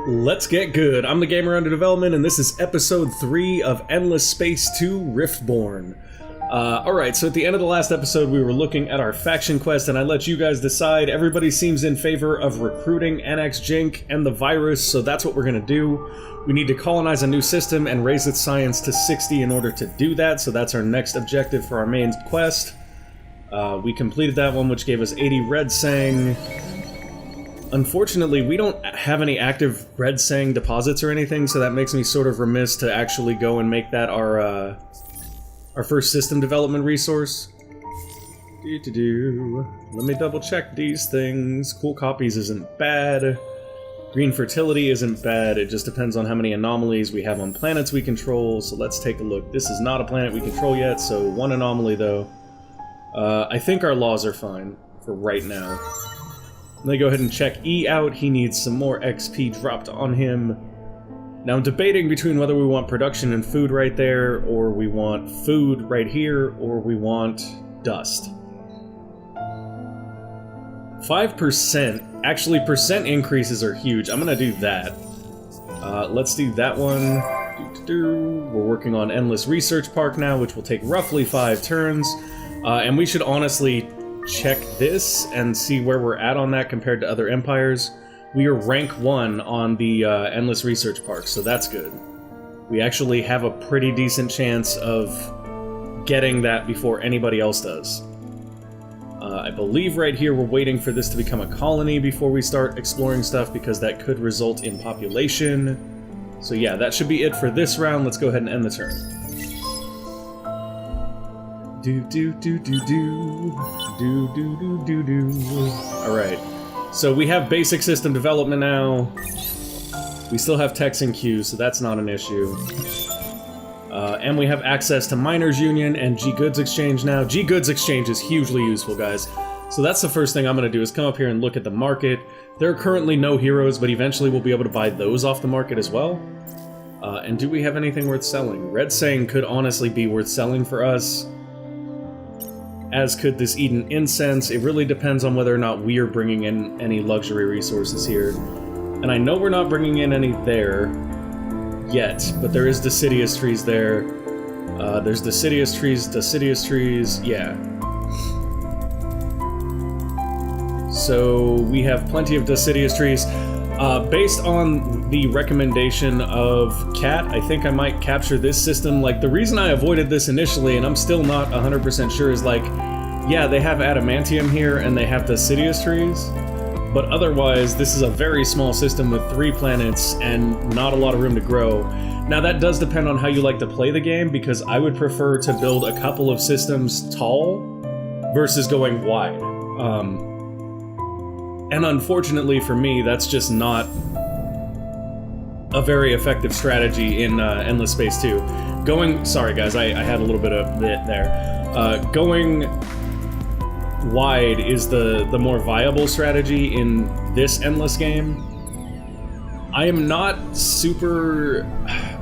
Let's get good. I'm the gamer under development, and this is episode 3 of Endless Space 2 Riftborn. Alright, so at the end of the last episode, we were looking at our faction quest, and I let you guys decide. Everybody seems in favor of recruiting NX Jink and the virus, so that's what we're gonna do. We need to colonize a new system and raise its science to 60 in order to do that, so that's our next objective for our main quest. We completed that one, which gave us 80 Red Sang. Unfortunately, we don't have any active Red Sang deposits or anything, so that makes me sort of remiss to actually go and make that our first system development resource. Let me double check these things. Cool copies isn't bad. Green fertility isn't bad. It just depends on how many anomalies we have on planets we control, so let's take a look. This is not a planet we control yet, so one anomaly though. I think our laws are fine for right now. Let me go ahead and check E out. He needs some more XP dropped on him. Now I'm debating between whether we want production and food right there, or we want food right here, or we want dust. 5%. Actually, percent increases are huge. I'm gonna do that. Let's do that one. We're working on Endless Research Park now, which will take roughly 5 turns. And we should honestly check this and see where we're at on that compared to other empires. We are rank 1 on the Endless Research Park, so that's good. We actually have a pretty decent chance of getting that before anybody else does. I believe right here we're waiting for this to become a colony before we start exploring stuff, because that could result in population. So yeah, that should be it for this round. Let's go ahead and end the turn. Alright, so we have basic system development now. We still have techs in queue, so that's not an issue. And we have access to Miners Union and G-Goods Exchange now. G-Goods Exchange is hugely useful, guys. So that's the first thing I'm going to do, is come up here and look at the market. There are currently no heroes, but eventually we'll be able to buy those off the market as well. And do we have anything worth selling? Red Sang could honestly be worth selling for us, as could this Eden Incense. It really depends on whether or not we are bringing in any luxury resources here. And I know we're not bringing in any there yet, but there is Deciduous trees there. There's Deciduous trees, yeah. So we have plenty of Deciduous trees. Based on the recommendation of Cat, I think I might capture this system. Like, the reason I avoided this initially, and I'm still not 100% sure, is like, yeah, they have adamantium here and they have Deciduous trees, but otherwise this is a very small system with 3 planets and not a lot of room to grow. Now that does depend on how you like to play the game, because I would prefer to build a couple of systems tall versus going wide. And unfortunately for me, that's just not a very effective strategy in Endless Space 2. Sorry guys, I had a little bit of it there. Going wide is the more viable strategy in this Endless game. I am not super...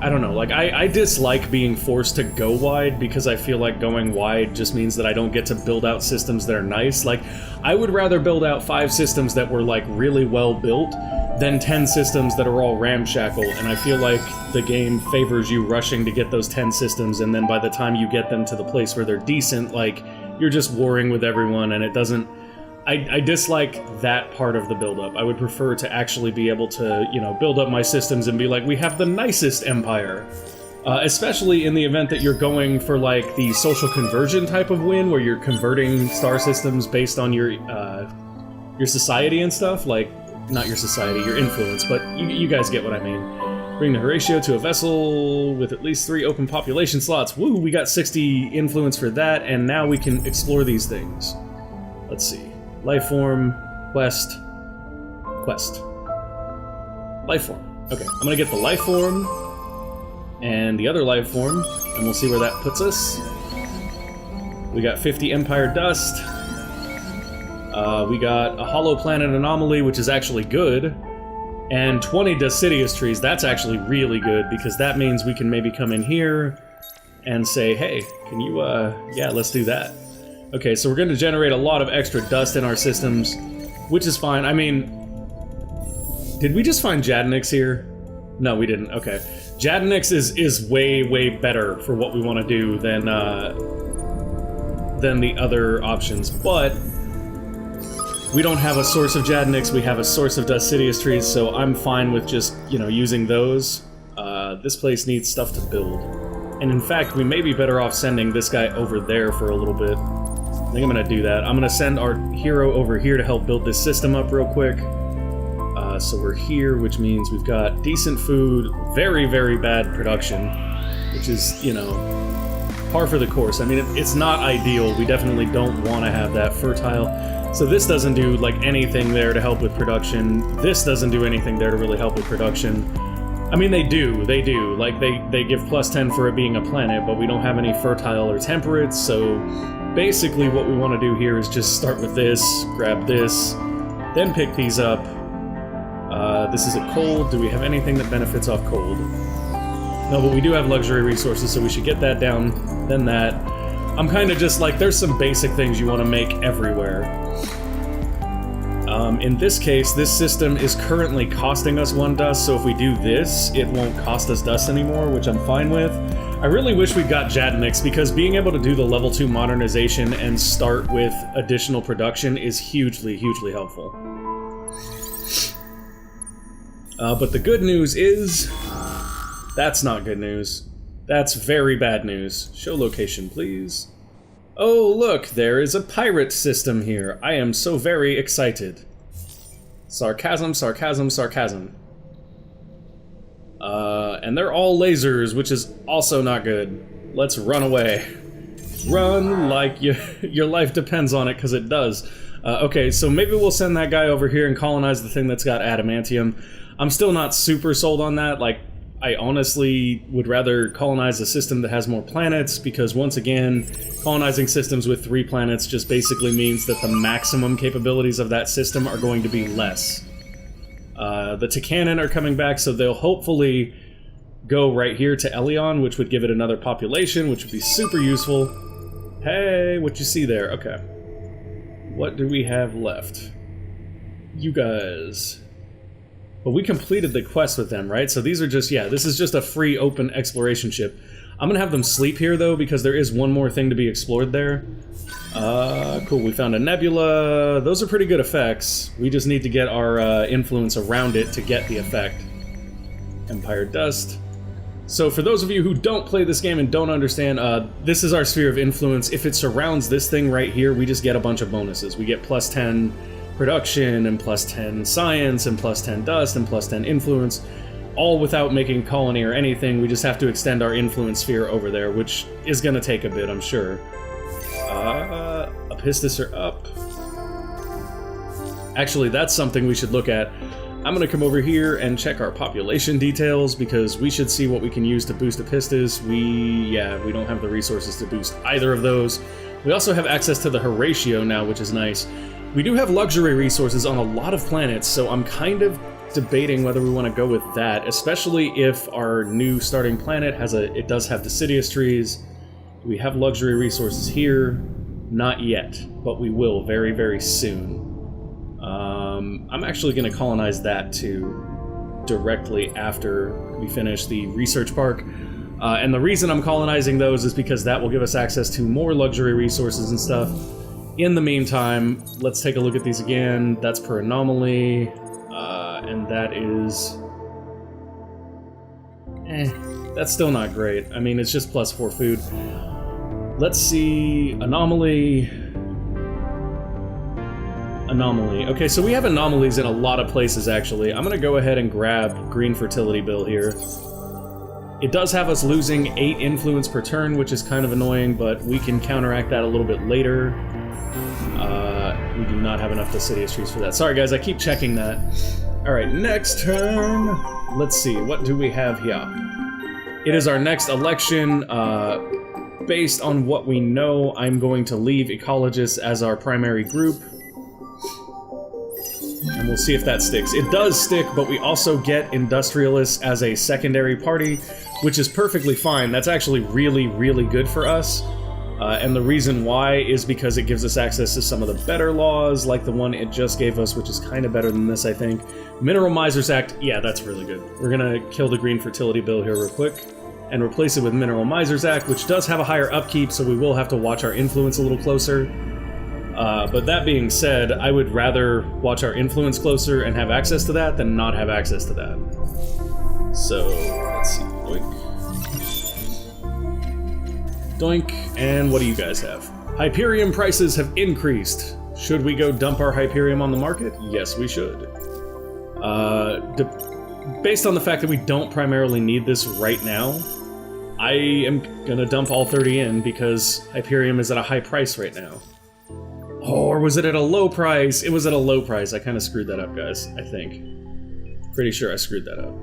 I don't know, like, I dislike being forced to go wide, because I feel like going wide just means that I don't get to build out systems that are nice. Like, I would rather build out 5 systems that were, like, really well built than 10 systems that are all ramshackle, and I feel like the game favors you rushing to get those 10 systems, and then by the time you get them to the place where they're decent, like, you're just warring with everyone, and it doesn't... I dislike that part of the build-up. I would prefer to actually be able to, you know, build up my systems and be like, we have the nicest empire. Especially in the event that you're going for, like, the social conversion type of win, where you're converting star systems based on your society and stuff. Like, not your society, your influence, but you guys get what I mean. Bring the Horatio to a vessel with at least 3 open population slots. Woo, we got 60 influence for that, and now we can explore these things. Let's see. Lifeform, quest. Lifeform. Okay, I'm gonna get the Lifeform and the other Lifeform, and we'll see where that puts us. We got 50 Empire Dust. We got a Hollow Planet Anomaly, which is actually good. And 20 Deciduous trees. That's actually really good, because that means we can maybe come in here and say, hey, can you, yeah, let's do that. Okay, so we're going to generate a lot of extra dust in our systems, which is fine. I mean, Did we just find Jadnix here? No, we didn't. Okay. Jadnix is way, way better for what we want to do than the other options, but we don't have a source of Jadnix, we have a source of Deciduous trees, so I'm fine with just, you know, using those. This place needs stuff to build. And in fact, we may be better off sending this guy over there for a little bit. I think I'm gonna do that. I'm gonna send our hero over here to help build this system up real quick. So we're here, which means we've got decent food, very, very bad production, which is, you know, par for the course. I mean, it's not ideal. We definitely don't want to have that fertile. So this doesn't do, like, anything there to help with production. This doesn't do anything there to really help with production. I mean, they do. Like, they give +10 for it being a planet, but we don't have any fertile or temperate, so basically what we want to do here is just start with this, grab this, then pick these up. This is a cold. Do we have anything that benefits off cold? No, but we do have luxury resources, so we should get that down, then that. I'm kind of just like, there's some basic things you want to make everywhere. In this case, this system is currently costing us 1 dust, so if we do this, it won't cost us dust anymore, which I'm fine with. I really wish we got Jadnix, because being able to do the level 2 modernization and start with additional production is hugely, hugely helpful. But the good news is, that's not good news. That's very bad news. Show location, please. Oh, look, there is a pirate system here. I am so very excited. Sarcasm, sarcasm, sarcasm. And they're all lasers, which is also not good. Let's run away. Run like your life depends on it, because it does. Okay, so maybe we'll send that guy over here and colonize the thing that's got adamantium. I'm still not super sold on that. Like, I honestly would rather colonize a system that has more planets, because once again, colonizing systems with 3 planets just basically means that the maximum capabilities of that system are going to be less. The Takanan are coming back, so they'll hopefully go right here to Elion, which would give it another population, which would be super useful. Hey, what you see there? Okay. What do we have left? You guys. But we completed the quest with them, right? So these are just, yeah, this is just a free open exploration ship. I'm gonna have them sleep here, though, because there is one more thing to be explored there. Cool, we found a nebula. Those are pretty good effects. We just need to get our influence around it to get the effect. Empire Dust. So for those of you who don't play this game and don't understand, this is our sphere of influence. If it surrounds this thing right here, we just get a bunch of bonuses. We get +10 production, and +10 science, and +10 dust, and +10 influence, all without making a colony or anything. We just have to extend our influence sphere over there, which is gonna take a bit, I'm sure. Apistis are up. Actually, that's something we should look at. I'm gonna come over here and check our population details, because we should see what we can use to boost Apistis. We don't have the resources to boost either of those. We also have access to the Horatio now, which is nice. We do have luxury resources on a lot of planets, so I'm kind of debating whether we want to go with that, especially if our new starting planet it does have deciduous trees. We have luxury resources here. Not yet, but we will very, very soon. I'm actually going to colonize that too, directly after we finish the research park. And the reason I'm colonizing those is because that will give us access to more luxury resources and stuff. In the meantime, let's take a look at these again. That's per anomaly, and that is... that's still not great. I mean, it's just +4 food. Let's see... Anomaly... Anomaly. Okay, so we have anomalies in a lot of places, actually. I'm gonna go ahead and grab Green Fertility Bill here. It does have us losing 8 influence per turn, which is kind of annoying, but we can counteract that a little bit later. We do not have enough deciduous trees for that. Sorry guys, I keep checking that. Alright, next turn. Let's see, what do we have here? It is our next election. Based on what we know, I'm going to leave ecologists as our primary group. And we'll see if that sticks. It does stick, but we also get industrialists as a secondary party, which is perfectly fine. That's actually really, really good for us. And the reason why is because it gives us access to some of the better laws, like the one it just gave us, which is kind of better than this, I think. Mineral Misers Act, yeah, that's really good. We're gonna kill the green fertility bill here real quick, and replace it with Mineral Misers Act, which does have a higher upkeep, so we will have to watch our influence a little closer. But that being said, I would rather watch our influence closer and have access to that than not have access to that. So, let's see. Doink, and what do you guys have? Hyperium prices have increased. Should we go dump our Hyperium on the market? Yes, we should. Based on the fact that we don't primarily need this right now, I am gonna dump all 30 in because Hyperium is at a high price right now. Oh, or was it at a low price? It was at a low price. I kind of screwed that up, guys, I think. Pretty sure I screwed that up.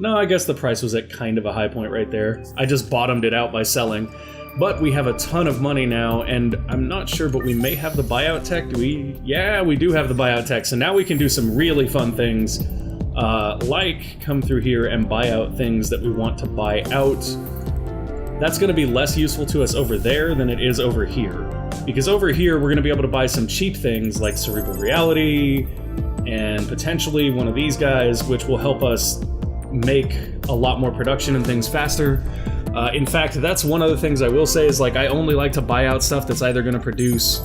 No, I guess the price was at kind of a high point right there. I just bottomed it out by selling. But we have a ton of money now, and I'm not sure, but we may have the buyout tech. Do we? Yeah, we do have the buyout tech, so now we can do some really fun things, like come through here and buy out things that we want to buy out. That's going to be less useful to us over there than it is over here. Because over here, we're going to be able to buy some cheap things like Cerebral Reality, and potentially one of these guys, which will help us make a lot more production and things faster. In fact, that's one of the things I will say is, like, I only like to buy out stuff that's either going to produce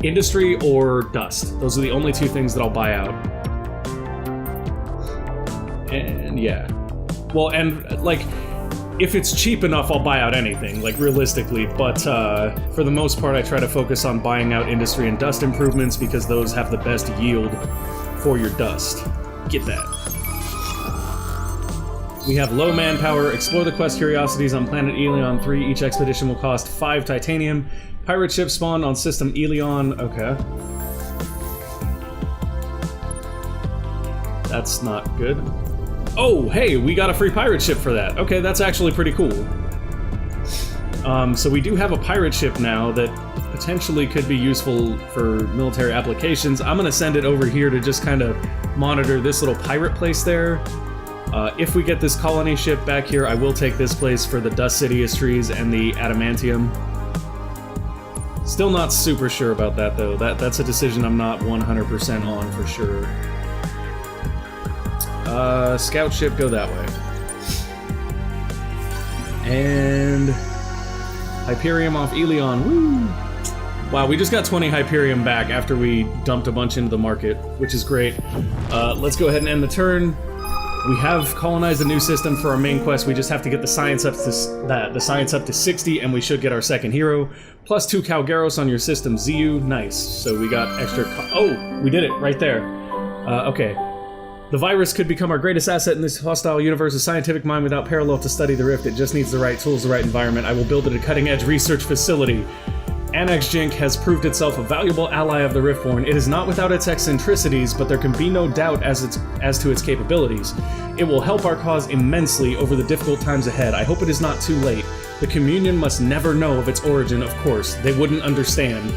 industry or dust. Those are the only two things that I'll buy out. And yeah. Well, and like, if it's cheap enough, I'll buy out anything, like, realistically, but for the most part, I try to focus on buying out industry and dust improvements because those have the best yield for your dust. Get that. We have low manpower. Explore the quest curiosities on planet Elion 3. Each expedition will cost 5 titanium. Pirate ship spawned on system Elion. Okay. That's not good. Oh, hey, we got a free pirate ship for that. Okay, that's actually pretty cool. So we do have a pirate ship now that potentially could be useful for military applications. I'm gonna send it over here to just kind of monitor this little pirate place there. If we get this colony ship back here, I will take this place for the Dust Sidious trees and the adamantium. Still not super sure about that, though. That's a decision I'm not 100% on for sure. Scout ship, go that way. And Hyperium off Elion, woo! Wow, we just got 20 Hyperium back after we dumped a bunch into the market, which is great. Let's go ahead and end the turn. We have colonized a new system for our main quest. We just have to get the science up to 60, and we should get our second hero. Plus 2 Calgaros on your system, ZU. Nice. So we got extra. Oh, we did it right there. Okay. The virus could become our greatest asset in this hostile universe. A scientific mind without parallel to study the rift. It just needs the right tools, the right environment. I will build it a cutting-edge research facility. Annex Jink has proved itself a valuable ally of the Riftborn. It is not without its eccentricities, but there can be no doubt as to its capabilities. It will help our cause immensely over the difficult times ahead. I hope it is not too late. The Communion must never know of its origin, of course. They wouldn't understand.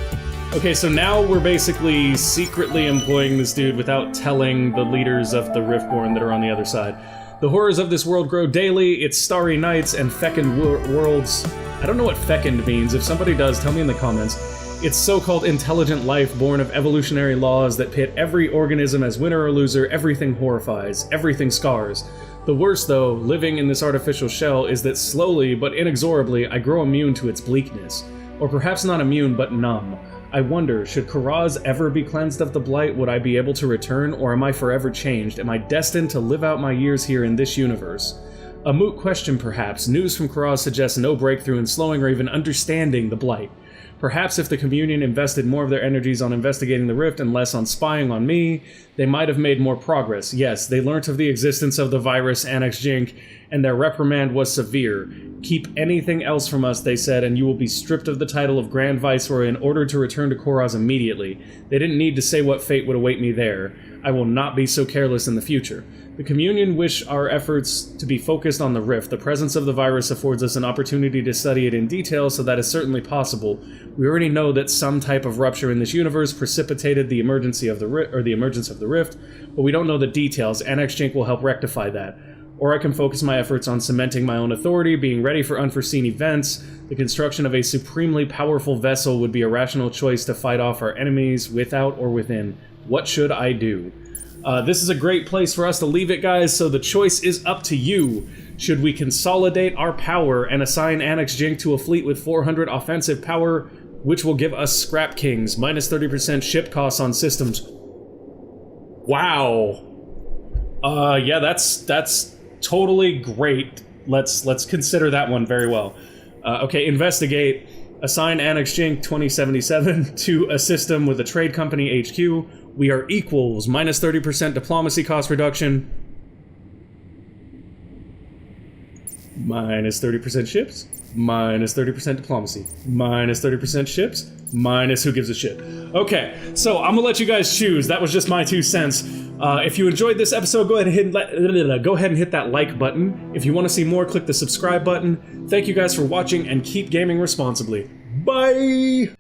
Okay, so now we're basically secretly employing this dude without telling the leaders of the Riftborn that are on the other side. The horrors of this world grow daily, its starry nights and fecund worlds. I don't know what fecund means. If somebody does, tell me in the comments. It's so-called intelligent life born of evolutionary laws that pit every organism as winner or loser. Everything horrifies. Everything scars. The worst, though, living in this artificial shell, is that slowly but inexorably I grow immune to its bleakness. Or perhaps not immune, but numb. I wonder, should Karaz ever be cleansed of the blight, would I be able to return, or am I forever changed? Am I destined to live out my years here in this universe? A moot question, perhaps. News from Karaz suggests no breakthrough in slowing or even understanding the blight. Perhaps if the Communion invested more of their energies on investigating the rift and less on spying on me, they might have made more progress. Yes, they learnt of the existence of the virus Annex Jink, and their reprimand was severe. Keep anything else from us, they said, and you will be stripped of the title of Grand Viceroy in order to return to Karaz immediately. They didn't need to say what fate would await me there. I will not be so careless in the future. The Communion wish our efforts to be focused on the rift. The presence of the virus affords us an opportunity to study it in detail, so that is certainly possible. We already know that some type of rupture in this universe precipitated the emergence of the rift, but we don't know the details. Annex Jink will help rectify that. or I can focus my efforts on cementing my own authority, being ready for unforeseen events. The construction of a supremely powerful vessel would be a rational choice to fight off our enemies without or within. What should I do? This is a great place for us to leave it, guys, so the choice is up to you. Should we consolidate our power and assign Annex Jink to a fleet with 400 offensive power, which will give us Scrap Kings, minus 30% ship costs on systems? Wow. Yeah, that's totally great. Let's consider that one very well. Okay, investigate. Assign Annex Jink 2077 to a system with a trade company HQ. We are equals, minus 30% diplomacy cost reduction. Minus 30% ships, minus 30% diplomacy, minus 30% ships, minus who gives a shit. Okay, so I'm gonna let you guys choose. That was just my 2 cents. If you enjoyed this episode, go ahead and hit that like button. If you want to see more, click the subscribe button. Thank you guys for watching, and keep gaming responsibly. Bye!